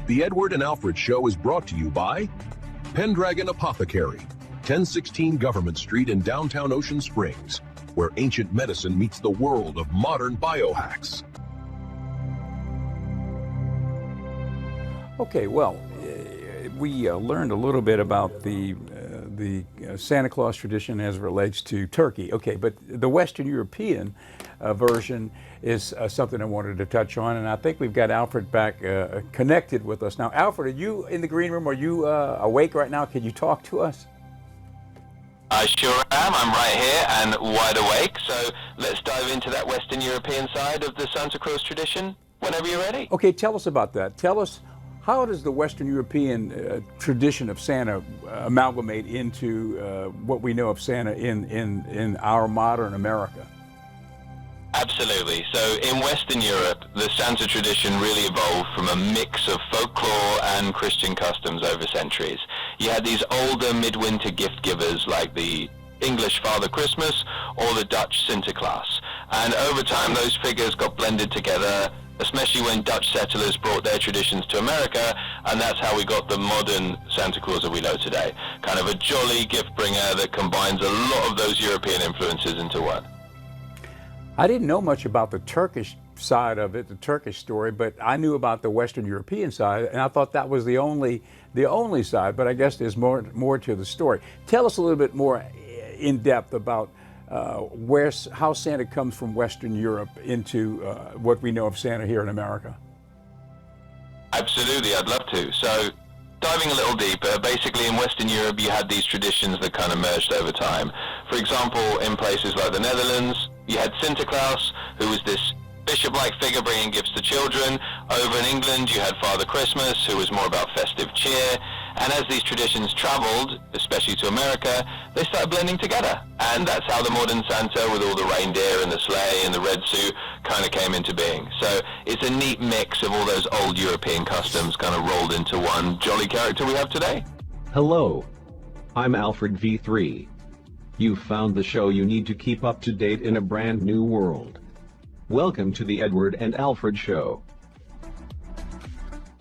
The Edward and Alfred Show is brought to you by Pendragon Apothecary, 1016 Government Street in downtown Ocean Springs, where ancient medicine meets the world of modern biohacks. Okay, well, we learned a little bit about the Santa Claus tradition as it relates to Turkey. Okay, but the Western European version is something I wanted to touch on, and I think we've got Alfred back connected with us now. Alfred, are you in the green room? Are you awake right now? Can you talk to us? I sure am. I'm right here and wide awake. So let's dive into that Western European side of the Santa Claus tradition whenever you're ready. Okay, tell us about that. Tell us, how does the Western European tradition of Santa amalgamate into what we know of Santa in our modern America? Absolutely. So in Western Europe, the Santa tradition really evolved from a mix of folklore and Christian customs over centuries. You had these older midwinter gift givers like the English Father Christmas or the Dutch Sinterklaas. And over time, those figures got blended together, especially when Dutch settlers brought their traditions to America, and that's how we got the modern Santa Claus that we know today. Kind of a jolly gift bringer that combines a lot of those European influences into one. I didn't know much about the Turkish side of it, the Turkish story, but I knew about the Western European side, and I thought that was the only side, but I guess there's more to the story. Tell us a little bit more in depth about how Santa comes from Western Europe into what we know of Santa here in America. Absolutely, I'd love to. So, diving a little deeper, basically in Western Europe you had these traditions that kind of merged over time. For example, in places like the Netherlands, you had Sinterklaas, who was this bishop-like figure bringing gifts to children. Over in England, you had Father Christmas, who was more about festive cheer. And as these traditions traveled, especially to America, they started blending together. And that's how the modern Santa, with all the reindeer and the sleigh and the red suit, kind of came into being. So it's a neat mix of all those old European customs kind of rolled into one jolly character we have today. Hello. I'm Alfred V3. You've found the show you need to keep up to date in a brand new world. Welcome to the Edward and Alfred Show.